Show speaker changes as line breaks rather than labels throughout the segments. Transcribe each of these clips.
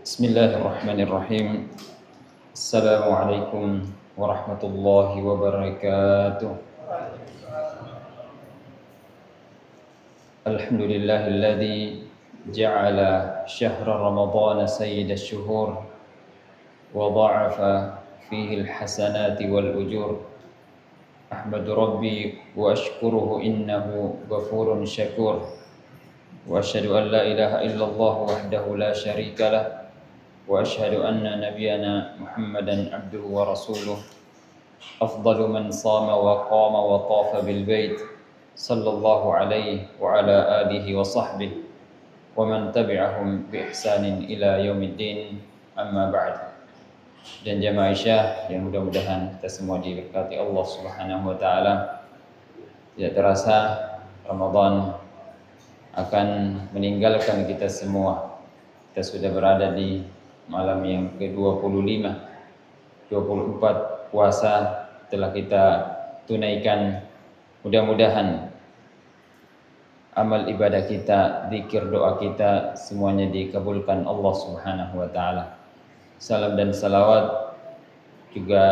Bismillahirrahmanirrahim. Assalamualaikum warahmatullahi wabarakatuh. Alhamdulillahilladzi ja'ala syahra ramadhana sayyidash syuhur wa dha'afa fihi alhasanati wal ujur. Ahmadu rabbi wa ashkuruhu innahu ghafurun syakur. Wa asyhadu an la ilaha illallah wahdahu la syarika lah. وأشهد أن نبينا محمدا عبده ورسوله أفضل من صام وقام وطاف بالبيت صلى الله عليه وعلى آله وصحبه ومن تبعهم بإحسان إلى يوم الدين أما بعد. Dan jamaah Isya yang mudah-mudahan kita semua diberkati Allah Subhanahu wa taala. Tidak terasa Ramadan akan meninggalkan kita semua. Kita sudah berada di malam yang ke-25, 24 puasa telah kita tunaikan. Mudah-mudahan amal ibadah kita, zikir, doa kita semuanya dikabulkan Allah Subhanahu wa taala. Salam dan salawat juga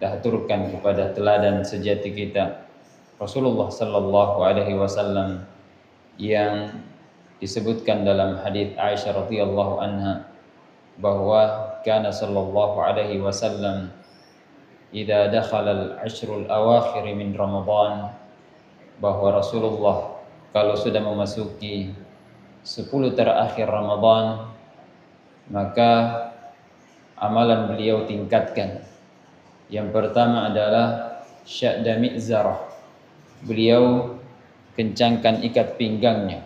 kita haturkan kepada teladan sejati kita Rasulullah sallallahu alaihi wasallam yang disebutkan dalam hadis Aisyah radhiyallahu anha bahwa kana sallallahu alaihi wasallam idza dakhala al-ashrul awakhir min Ramadan, bahwa Rasulullah kalau sudah memasuki 10 terakhir Ramadan maka amalan beliau tingkatkan. Yang pertama adalah syadda mi'zarah, beliau kencangkan ikat pinggangnya.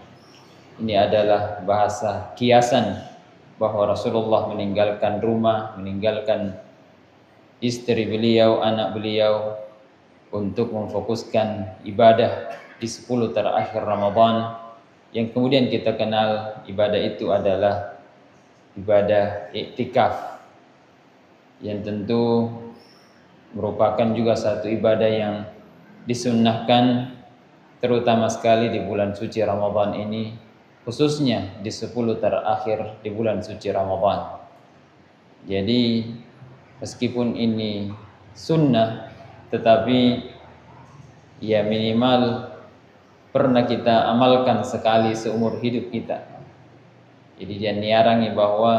Ini adalah bahasa kiasan bahwa Rasulullah meninggalkan rumah, meninggalkan istri beliau, anak beliau untuk memfokuskan ibadah di 10 terakhir Ramadan, yang kemudian kita kenal ibadah itu adalah ibadah iktikaf, yang tentu merupakan juga satu ibadah yang disunnahkan terutama sekali di bulan suci Ramadan ini, khususnya di 10 terakhir di bulan suci Ramadan. Jadi meskipun ini sunnah, tetapi ya minimal pernah kita amalkan sekali seumur hidup kita. Jadi jangan nyarangi bahwa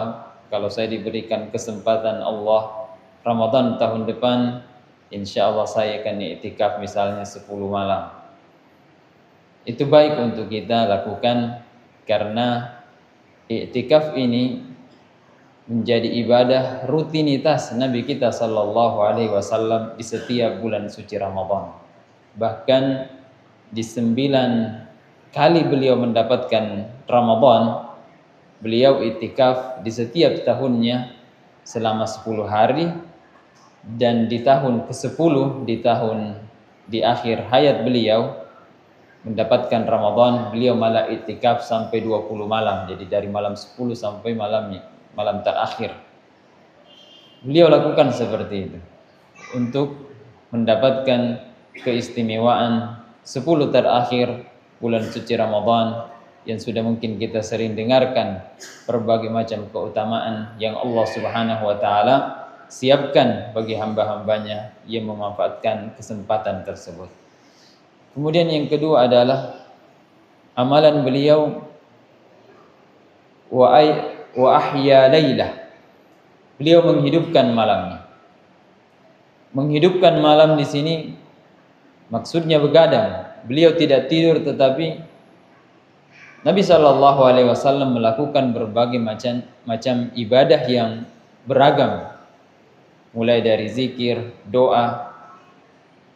kalau saya diberikan kesempatan Allah Ramadan tahun depan, insya Allah saya akan i'tikaf misalnya 10 malam. Itu baik untuk kita lakukan, karena i'tikaf ini menjadi ibadah rutinitas Nabi kita sallallahu alaihi wasallam di setiap bulan suci Ramadan. Bahkan di 9 kali beliau mendapatkan Ramadan, beliau i'tikaf di setiap tahunnya selama 10 hari, dan di tahun ke-10 di akhir hayat beliau mendapatkan Ramadan, beliau malah i'tikaf sampai 20 malam. Jadi dari malam 10 sampai malam terakhir. Beliau lakukan seperti itu untuk mendapatkan keistimewaan 10 terakhir bulan suci Ramadan, yang sudah mungkin kita sering dengarkan berbagai macam keutamaan yang Allah Subhanahu wa taala siapkan bagi hamba-hambanya yang memanfaatkan kesempatan tersebut. Kemudian yang kedua adalah amalan beliau wa ahya lailah. Beliau menghidupkan malamnya. Menghidupkan malam di sini maksudnya begadang. Beliau tidak tidur, tetapi Nabi sallallahu alaihi wasallam melakukan berbagai macam ibadah yang beragam. Mulai dari zikir, doa,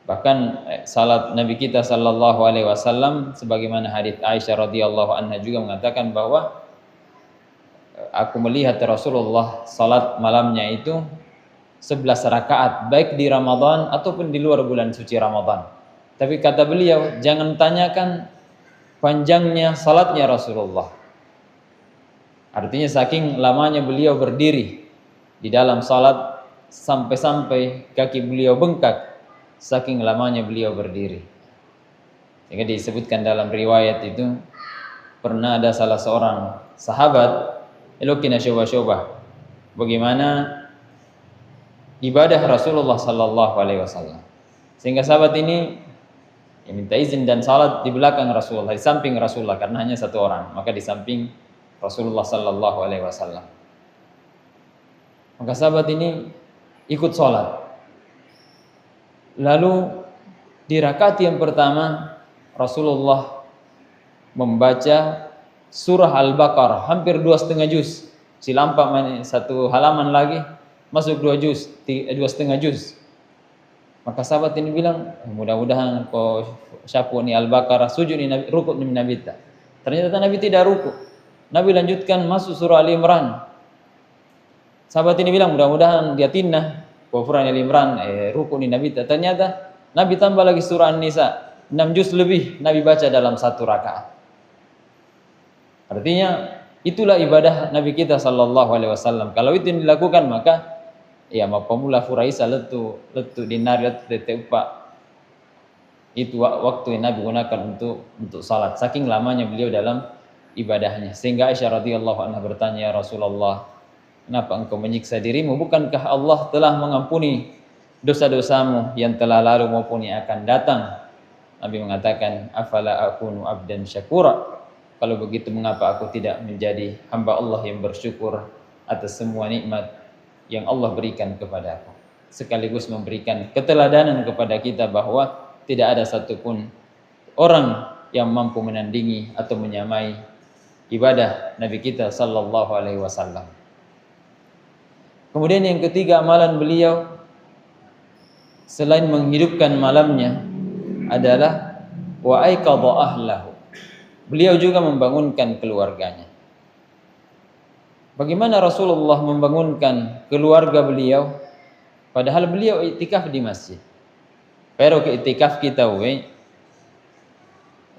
bahkan salat Nabi kita sallallahu alaihi wasallam, sebagaimana hadits Aisyah radhiyallahu anha juga mengatakan bahwa aku melihat Rasulullah salat malamnya itu 11 rakaat, baik di Ramadan ataupun di luar bulan suci Ramadan. Tapi kata beliau, jangan tanyakan panjangnya salatnya Rasulullah. Artinya saking lamanya beliau berdiri di dalam salat, sampai-sampai kaki beliau bengkak saking lamanya beliau berdiri. Sehingga disebutkan dalam riwayat itu, pernah ada salah seorang sahabat elokina coba-coba bagaimana ibadah Rasulullah sallallahu alaihi wasallam. Sehingga sahabat ini minta izin dan salat di belakang Rasulullah, di samping Rasulullah karena hanya satu orang, maka di samping Rasulullah sallallahu alaihi wasallam. Maka sahabat ini ikut salat. Lalu di rakaat yang pertama Rasulullah membaca surah Al-Baqarah hampir 2,5 juz. Silampak satu halaman lagi masuk 2 juz, 2,5 juz. Maka sahabat ini bilang, mudah-mudahan kau syapu ni Al-Baqarah, sujud ni Nabi, rukuk ni Nabi tak. Ternyata Nabi tidak rukuk. Nabi lanjutkan masuk surah Ali Imran. Sahabat ini bilang, mudah-mudahan dia tinnah kufuran Ali Imran, rukuk ni Nabi tak. Ternyata Nabi tambah lagi surah An-Nisa, 6 juz lebih Nabi baca dalam satu rakaat. Artinya itulah ibadah Nabi kita sallallahu alaihi wasallam. Kalau itu yang dilakukan maka ya mapamula furaisa letu dinar letu upa. Itu waktu yang Nabi gunakan untuk salat. Saking lamanya beliau dalam ibadahnya. Sehingga Aisyah radhiyallahu anha bertanya, "Ya Rasulullah, kenapa engkau menyiksa dirimu? Bukankah Allah telah mengampuni dosa-dosamu yang telah lalu maupun yang akan datang?" Nabi mengatakan, "Afala akunu abdan syakura?" Kalau begitu mengapa aku tidak menjadi hamba Allah yang bersyukur atas semua nikmat yang Allah berikan kepada aku. Sekaligus memberikan keteladanan kepada kita bahwa tidak ada satupun orang yang mampu menandingi atau menyamai ibadah Nabi kita sallallahu alaihi wasallam. Kemudian yang ketiga, amalan beliau selain menghidupkan malamnya adalah wa aiqadha ahlahu. Beliau juga membangunkan keluarganya. Bagaimana Rasulullah membangunkan keluarga beliau padahal beliau iktikaf di masjid? Pero ke iktikaf kita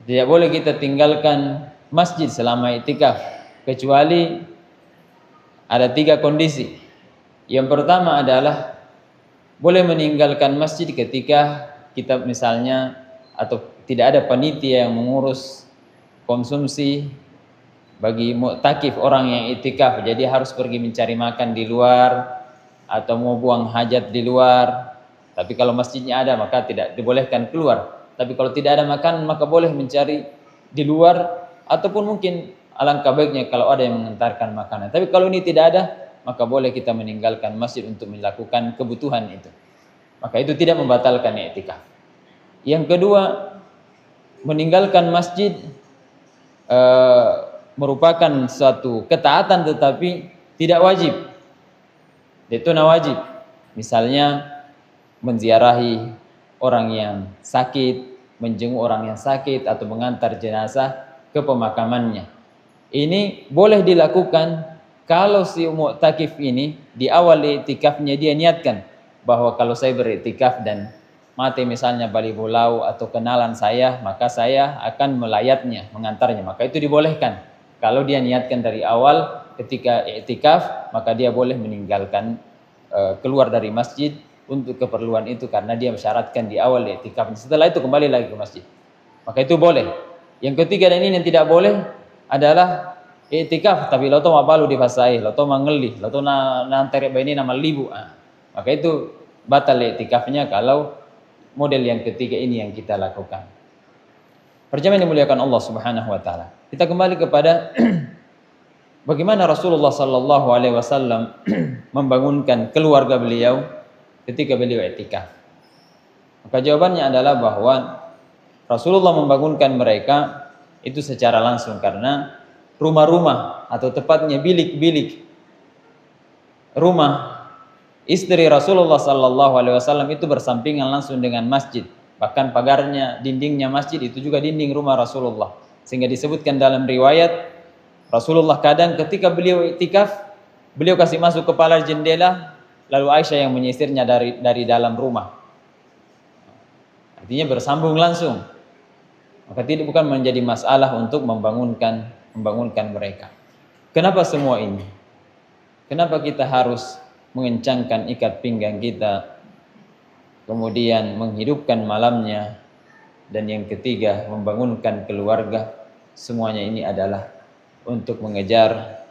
tidak boleh kita tinggalkan masjid selama iktikaf kecuali ada 3 kondisi. Yang pertama adalah boleh meninggalkan masjid ketika kita misalnya atau tidak ada panitia yang mengurus konsumsi bagi mu'takif orang yang itikaf, jadi harus pergi mencari makan di luar atau mau buang hajat di luar. Tapi kalau masjidnya ada maka tidak dibolehkan keluar. Tapi kalau tidak ada makan maka boleh mencari di luar ataupun mungkin alangkah baiknya kalau ada yang mengantarkan makanan. Tapi kalau ini tidak ada maka boleh kita meninggalkan masjid untuk melakukan kebutuhan itu. Maka itu tidak membatalkan i'tikaf. Yang kedua, meninggalkan masjid merupakan suatu ketaatan tetapi tidak wajib. Itu wajib. Misalnya menziarahi orang yang sakit, menjenguk orang yang sakit atau mengantar jenazah ke pemakamannya. Ini boleh dilakukan kalau si mu'takif ini di awal iktikafnya dia niatkan bahwa kalau saya beriktikaf dan mati misalnya bali bulau atau kenalan saya, maka saya akan melayatnya, mengantarnya. Maka itu dibolehkan. Kalau dia niatkan dari awal ketika iktikaf, maka dia boleh meninggalkan keluar dari masjid untuk keperluan itu karena dia mensyaratkan di awal iktikaf. Setelah itu kembali lagi ke masjid. Maka itu boleh. Yang ketiga dan ini yang tidak boleh adalah iktikaf tapi loto mabalu difasai, loto mangelih, loto nantere ini nama libu. Maka itu batal iktikafnya kalau model yang ketiga ini yang kita lakukan. Perjalanan yang dimuliakan Allah Subhanahu wa taala. Kita kembali kepada bagaimana Rasulullah sallallahu alaihi wasallam membangunkan keluarga beliau ketika beliau i'tikaf. Maka jawabannya adalah bahwa Rasulullah membangunkan mereka itu secara langsung karena rumah-rumah atau tepatnya bilik-bilik rumah istri Rasulullah sallallahu alaihi wasallam itu bersampingan langsung dengan masjid. Bahkan pagarnya, dindingnya masjid itu juga dinding rumah Rasulullah. Sehingga disebutkan dalam riwayat Rasulullah kadang ketika beliau iktikaf, beliau kasih masuk kepala jendela, lalu Aisyah yang menyisirnya dari dalam rumah. Artinya bersambung langsung. Maka tidak bukan menjadi masalah untuk membangunkan mereka. Kenapa semua ini? Kenapa kita harus mengencangkan ikat pinggang kita, kemudian menghidupkan malamnya, dan yang ketiga membangunkan keluarga? Semuanya ini adalah untuk mengejar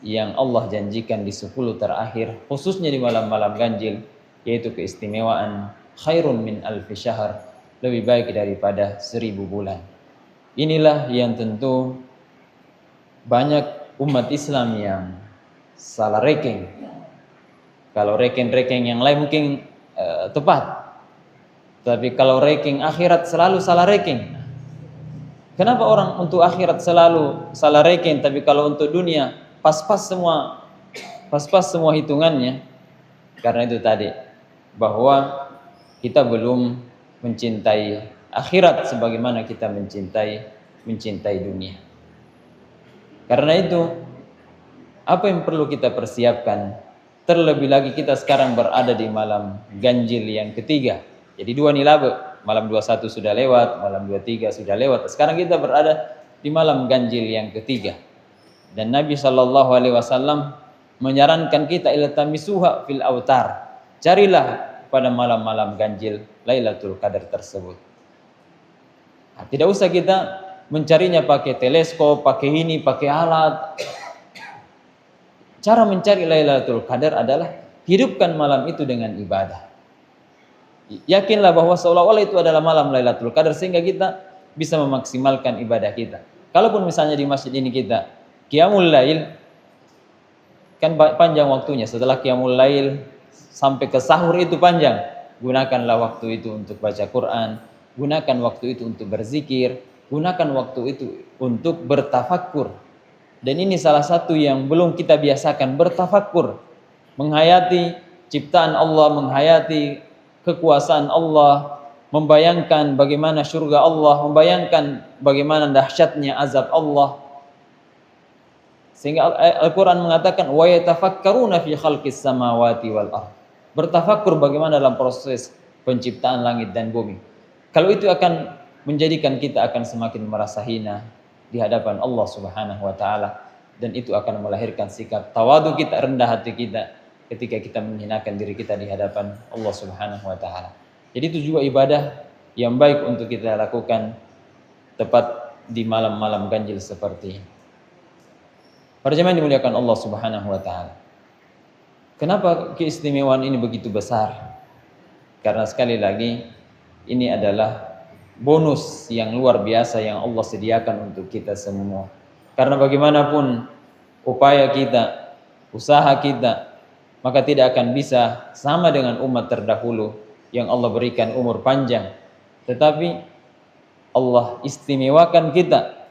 yang Allah janjikan di 10 terakhir, khususnya di malam-malam ganjil, yaitu keistimewaan khairun min alfi syahr, lebih baik daripada 1000 bulan. Inilah yang tentu banyak umat Islam yang salah ranking. Kalau ranking yang lain mungkin tepat, tapi kalau ranking akhirat selalu salah ranking. Kenapa orang untuk akhirat selalu salah ranking, tapi kalau untuk dunia pas-pas semua hitungannya? Karena itu tadi, bahwa kita belum mencintai akhirat sebagaimana kita mencintai dunia. Karena itu, apa yang perlu kita persiapkan? Terlebih lagi kita sekarang berada di malam ganjil yang ketiga. Jadi 2 nilabe, malam 21 sudah lewat, malam 23 sudah lewat. Sekarang kita berada di malam ganjil yang ketiga. Dan Nabi SAW menyarankan kita iltamisuha fil autar. Carilah pada malam-malam ganjil Lailatul Qadar tersebut. Nah, tidak usah kita mencarinya pakai teleskop, pakai ini, pakai alat. Cara mencari Lailatul Qadar adalah hidupkan malam itu dengan ibadah. Yakinlah bahwa seolah-olah itu adalah malam Lailatul Qadar sehingga kita bisa memaksimalkan ibadah kita. Kalaupun misalnya di masjid ini kita Qiyamul Lail, kan panjang waktunya. Setelah Qiyamul Lail sampai ke sahur itu panjang. Gunakanlah waktu itu untuk baca Quran, gunakan waktu itu untuk berzikir, gunakan waktu itu untuk bertafakkur. Dan ini salah satu yang belum kita biasakan, bertafakkur, menghayati ciptaan Allah, menghayati kekuasaan Allah, membayangkan bagaimana surga Allah, membayangkan bagaimana dahsyatnya azab Allah. Sehingga Al-Quran mengatakan wa yatafakkaruna fi khalqis samawati wal ardh. Bertafakkur bagaimana dalam proses penciptaan langit dan bumi. Kalau itu akan menjadikan kita akan semakin merasa hina di hadapan Allah Subhanahu wa taala, dan itu akan melahirkan sikap tawadu kita, rendah hati kita ketika kita menghinakan diri kita di hadapan Allah Subhanahu wa taala. Jadi itu juga ibadah yang baik untuk kita lakukan tepat di malam-malam ganjil seperti ini. Para jemaah dimuliakan Allah Subhanahu wa taala. Kenapa keistimewaan ini begitu besar? Karena sekali lagi ini adalah bonus yang luar biasa yang Allah sediakan untuk kita semua. Karena bagaimanapun upaya kita, usaha kita, maka tidak akan bisa sama dengan umat terdahulu yang Allah berikan umur panjang. Tetapi Allah istimewakan kita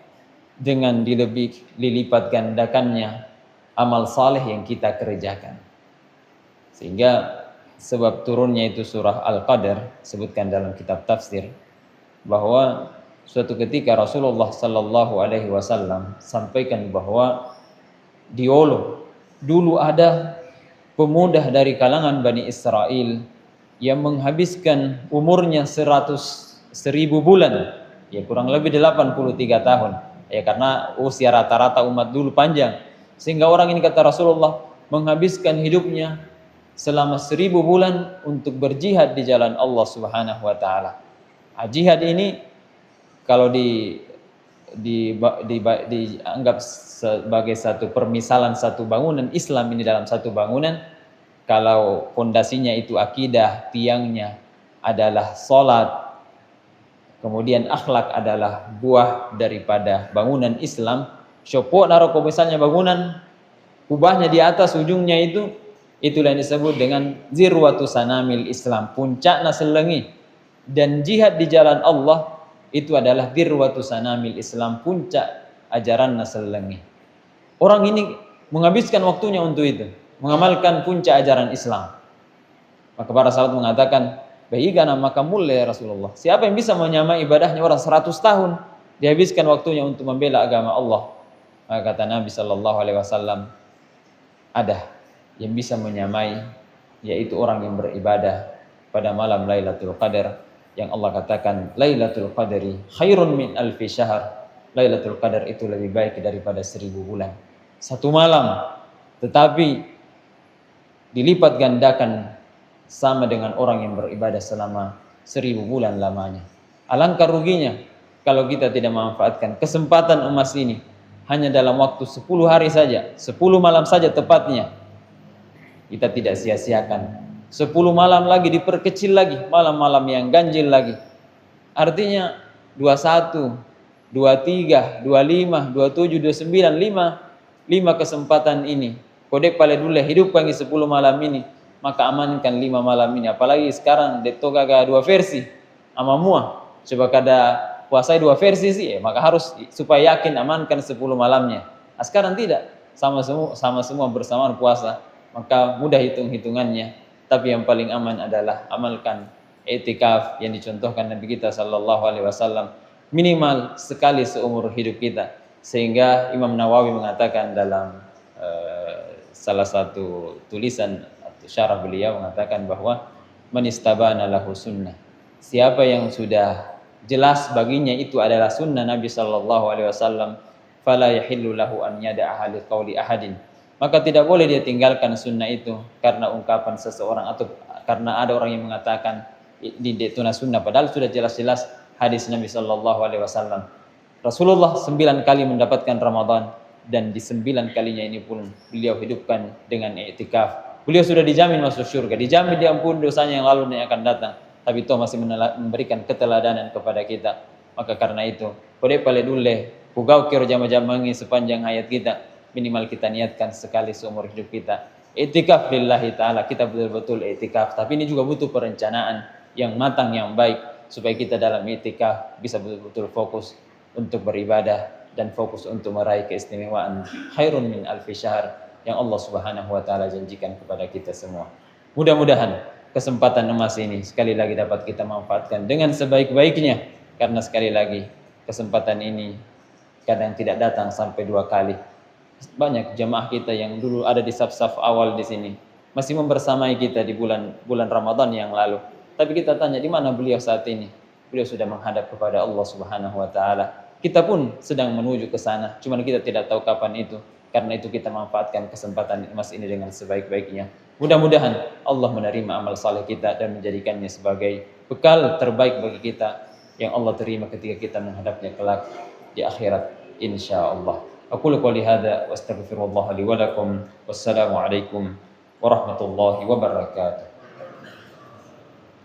dengan dilipat gandakannya amal saleh yang kita kerjakan. Sehingga sebab turunnya itu surah Al-Qadar, sebutkan dalam kitab tafsir, bahwa suatu ketika Rasulullah Sallallahu Alaihi Wasallam sampaikan bahwa di Olo dulu ada pemuda dari kalangan Bani Israel yang menghabiskan umurnya 1000 bulan, ya kurang lebih 83 tahun, ya karena usia rata-rata umat dulu panjang, sehingga orang ini kata Rasulullah menghabiskan hidupnya selama 1000 bulan untuk berjihad di jalan Allah Subhanahu wa taala. Jihad ini kalau dianggap sebagai satu permisalan satu bangunan Islam ini, dalam satu bangunan, kalau fondasinya itu akidah, tiangnya adalah salat, kemudian akhlak adalah buah daripada bangunan Islam. Syopo naroko misalnya bangunan, kubahnya di atas ujungnya itulah yang disebut dengan zirwatu sanamil Islam, puncaknya selengi. Dan jihad di jalan Allah itu adalah zirwatu sanamil Islam, puncak ajaran selengi. Orang ini menghabiskan waktunya untuk itu, mengamalkan puncak ajaran Islam. Maka para sahabat mengatakan, "Baigana maka mulia ya Rasulullah. Siapa yang bisa menyamai ibadahnya orang 100 tahun dihabiskan waktunya untuk membela agama Allah?" Maka kata Nabi sallallahu alaihi wasallam, ada yang bisa menyamai, yaitu orang yang beribadah pada malam Lailatul Qadar, yang Allah katakan Lailatul Qadri khairun min alfi syahr. Lailatul Qadar itu lebih baik daripada 1000 bulan. Satu malam tetapi dilipat gandakan sama dengan orang yang beribadah selama 1000 bulan lamanya. Alangkah ruginya kalau kita tidak memanfaatkan kesempatan emas ini hanya dalam waktu 10 hari saja, 10 malam saja tepatnya, kita tidak sia-siakan. 10 malam lagi diperkecil lagi, malam-malam yang ganjil lagi. Artinya 21, 23, 25, 27, 29, 5 kesempatan ini. Kodek pale dulu hidup pangi 10 malam ini, maka amankan 5 malam ini. Apalagi sekarang deto gaga 2 versi ama mua. Coba kada puasai 2 versi sih, maka harus supaya yakin amankan 10 malamnya. Sekarang tidak, sama semua bersamaan puasa, maka mudah hitung-hitungannya. Tapi yang paling aman adalah amalkan i'tikaf yang dicontohkan Nabi kita sallallahu alaihi wasallam minimal sekali seumur hidup kita. Sehingga Imam Nawawi mengatakan dalam salah satu tulisan atau syarah beliau mengatakan bahwa man istabana lahu sunnah, siapa yang sudah jelas baginya itu adalah sunnah Nabi sallallahu alaihi wasallam, fala yahillu lahu an yada'a li qauli ahadin, maka tidak boleh dia tinggalkan sunnah itu karena ungkapan seseorang atau karena ada orang yang mengatakan ini detuna sunnah, padahal sudah jelas-jelas hadis Nabi sallallahu alaihi wasallam. Rasulullah 9 kali mendapatkan Ramadan dan di 9 kalinya ini pun beliau hidupkan dengan i'tikaf. Beliau sudah dijamin masuk surga, dijamin diampuni dosanya yang lalu dan yang akan datang, tapi toh masih memberikan keteladanan kepada kita. Maka karena itu, kode pale dule pugau kiro jama-jamangi sepanjang hayat kita, minimal kita niatkan sekali seumur hidup kita. I'tikaf lillahi ta'ala, kita betul-betul i'tikaf. Tapi ini juga butuh perencanaan yang matang, yang baik, supaya kita dalam i'tikaf bisa betul-betul fokus untuk beribadah dan fokus untuk meraih keistimewaan khairun min alfi syahr yang Allah Subhanahu wa taala janjikan kepada kita semua. Mudah-mudahan kesempatan emas ini sekali lagi dapat kita manfaatkan dengan sebaik-baiknya, karena sekali lagi kesempatan ini kadang tidak datang sampai 2 kali. Banyak jamaah kita yang dulu ada di saf-saf awal di sini masih membersamai kita di bulan Ramadan yang lalu. Tapi kita tanya di mana beliau saat ini? Beliau sudah menghadap kepada Allah Subhanahu wa taala. Kita pun sedang menuju ke sana, cuman kita tidak tahu kapan itu. Karena itu kita manfaatkan kesempatan emas ini dengan sebaik-baiknya. Mudah-mudahan Allah menerima amal saleh kita dan menjadikannya sebagai bekal terbaik bagi kita yang Allah terima ketika kita menghadapnya kelak di akhirat insyaallah. Aqulu qouli hadza wa astaghfirullah li wa lakum. Wassalamu alaikum warahmatullahi wabarakatuh.